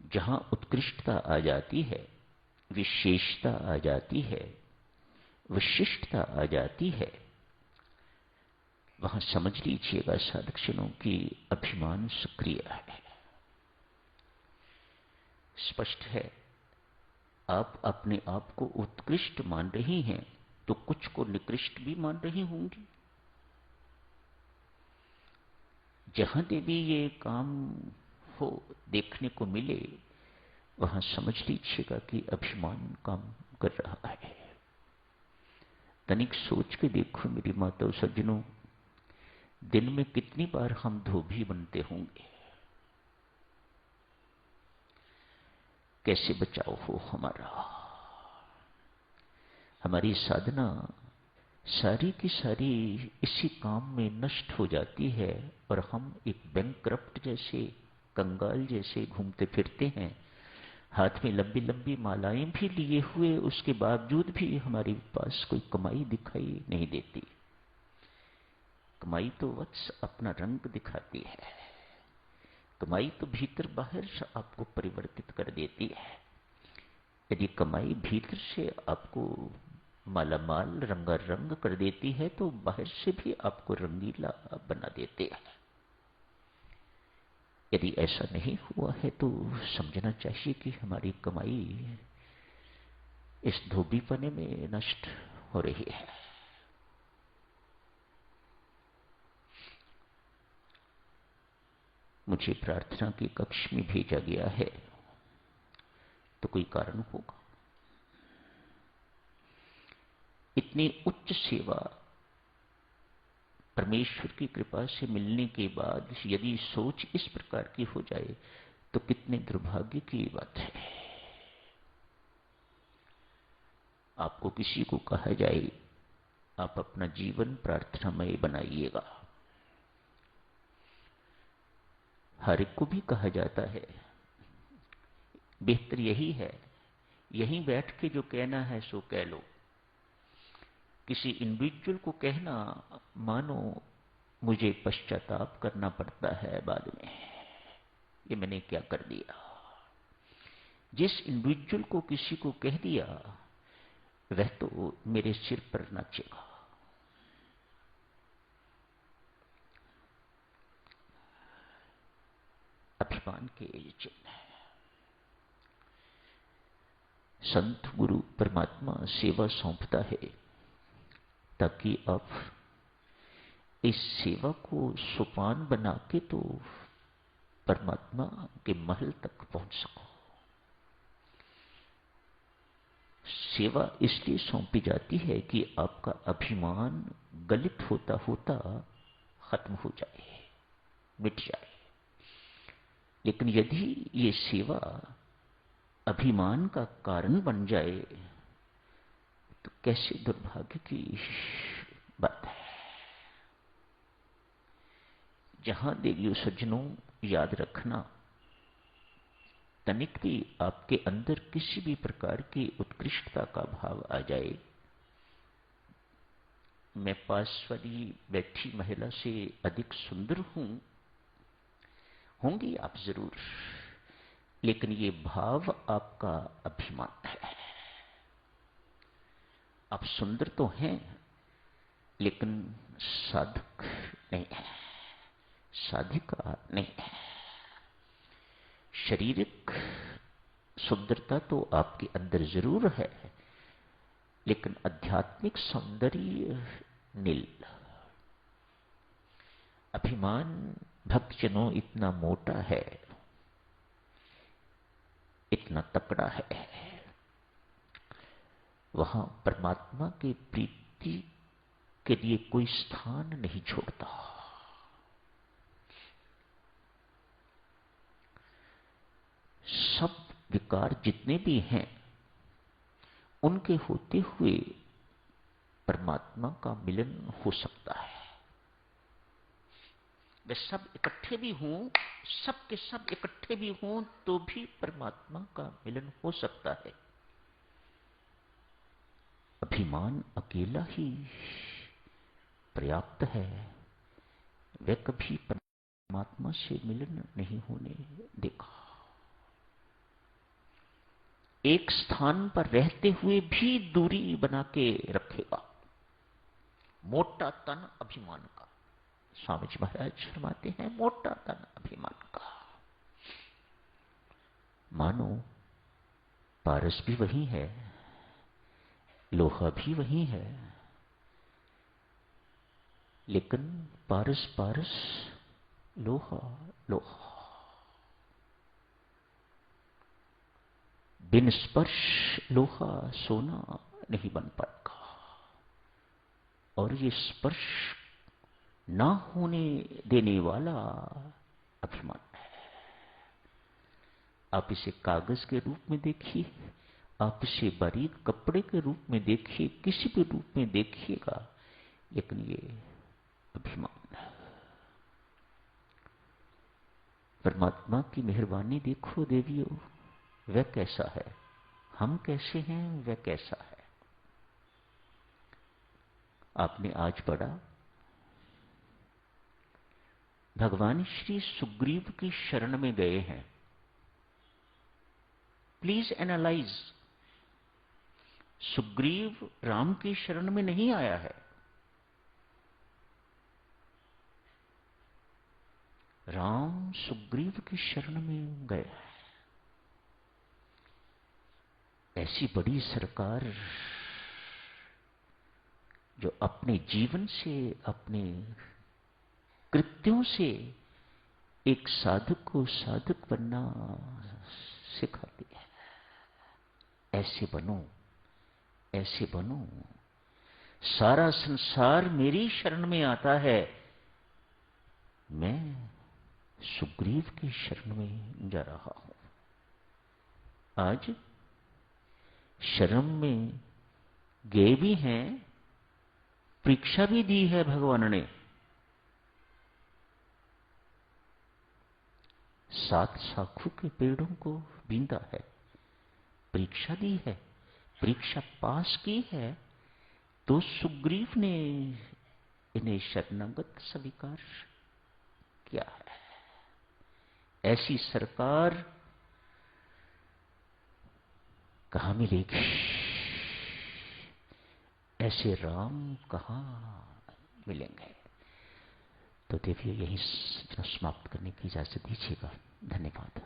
जहां उत्कृष्टता आ जाती है, विशेषता आ जाती है, विशिष्टता आ जाती है, वहां समझ लीजिएगा साधकजनों की अभिमान सक्रिय है। स्पष्ट है, आप अपने आप को उत्कृष्ट मान रही हैं तो कुछ को निकृष्ट भी मान रही होंगी। जहां भी ये काम हो, देखने को मिले, वहां समझ लीजिएगा कि अभिमान काम कर रहा है। तनिक सोच के देखो मेरी माता और सज्जनों, दिन में कितनी बार हम धोबी बनते होंगे। कैसे बचाव हो हमारा। हमारी साधना सारी की सारी इसी काम में नष्ट हो जाती है और हम एक बैंकक्रप्ट जैसे, कंगाल जैसे घूमते फिरते हैं। हाथ में लंबी लंबी मालाएं भी लिए हुए, उसके बावजूद भी हमारे पास कोई कमाई दिखाई नहीं देती। कमाई तो वत्स अपना रंग दिखाती है। कमाई तो भीतर बाहर से आपको परिवर्तित कर देती है। यदि कमाई भीतर से आपको मालामाल रंगारंग कर देती है तो बाहर से भी आपको रंगीला बना देते हैं। यदि ऐसा नहीं हुआ है तो समझना चाहिए कि हमारी कमाई इस धोबीपने में नष्ट हो रही है। मुझे प्रार्थना के कक्ष में भेजा गया है तो कोई कारण होगा। इतनी उच्च सेवा परमेश्वर की कृपा से मिलने के बाद यदि सोच इस प्रकार की हो जाए तो कितने दुर्भाग्य की बात है। आपको किसी को कहा जाए आप अपना जीवन प्रार्थनामय बनाइएगा, हर एक को भी कहा जाता है, बेहतर यही है यहीं बैठ के जो कहना है सो कह लो। किसी इंडिविजुअल को कहना मानो मुझे पश्चाताप करना पड़ता है बाद में, ये मैंने क्या कर दिया। जिस इंडिविजुअल को किसी को कह दिया वह तो मेरे सिर पर नाचेगा। अभिमान के ये चिन्ह है। संत गुरु परमात्मा सेवा सौंपता है ताकि आप इस सेवा को सोपान बना के तो परमात्मा के महल तक पहुंच सको। सेवा इसलिए सौंपी जाती है कि आपका अभिमान गलित होता होता खत्म हो जाए, मिट जाए। लेकिन यदि ये सेवा अभिमान का कारण बन जाए तो कैसे दुर्भाग्य की बात है। जहां देवियों सज्जनों याद रखना, तनिक भी आपके अंदर किसी भी प्रकार की उत्कृष्टता का भाव आ जाए, मैं पास वाली बैठी महिला से अधिक सुंदर हूं, होंगी आप जरूर, लेकिन ये भाव आपका अभिमान है। आप सुंदर तो हैं लेकिन साधक नहीं है, साधिका नहीं है। शारीरिक सुंदरता तो आपके अंदर जरूर है लेकिन आध्यात्मिक सौंदर्य नील। अभिमान भक्तजनों इतना मोटा है, इतना तकड़ा है, वहां परमात्मा की प्रीति के लिए कोई स्थान नहीं छोड़ता। सब विकार जितने भी हैं उनके होते हुए परमात्मा का मिलन हो सकता है। वे सब इकट्ठे भी हों, सब के सब इकट्ठे भी हों तो भी परमात्मा का मिलन हो सकता है। अभिमान अकेला ही पर्याप्त है, वह कभी परमात्मा से मिलन नहीं होने देगा। एक स्थान पर रहते हुए भी दूरी बना के रखेगा। मोटा तन अभिमान का, स्वामी जी महाराज फरमाते हैं, मोटा तन अभिमान का। मानो पारस भी वही है, लोहा भी वही है, लेकिन पारस पारस, लोहा लोहा। बिन स्पर्श लोहा सोना नहीं बन पाएगा। और ये स्पर्श ना होने देने वाला अभिमान है। आप इसे कागज के रूप में देखिए, आप इसे बारीक कपड़े के रूप में देखिए, किसी भी रूप में देखिएगा, लेकिन ये अभिमान है। परमात्मा की मेहरबानी देखो देवियों, वह कैसा है, हम कैसे हैं, वह कैसा है। आपने आज पढ़ा, भगवान श्री सुग्रीव की शरण में गए हैं। प्लीज एनालाइज, सुग्रीव राम की शरण में नहीं आया है। राम सुग्रीव की शरण में गया है। ऐसी बड़ी सरकार जो अपने जीवन से, अपने कृत्यों से एक साधक को साधक बनना सिखाती है। ऐसे बनो, ऐसे बनो। सारा संसार मेरी शरण में आता है, मैं सुग्रीव की शरण में जा रहा हूं। आज शरण में गए भी हैं, परीक्षा भी दी है भगवान ने। 7 शाखों के पेड़ों को बींदा है, परीक्षा दी है, परीक्षा पास की है, तो सुग्रीव ने इन्हें शरणागत स्वीकार किया है। ऐसी सरकार कहां मिलेगी, ऐसे राम कहां मिलेंगे। तो देवियों, यही समाप्त करने की इजाजत दीजिएगा। धन्यवाद।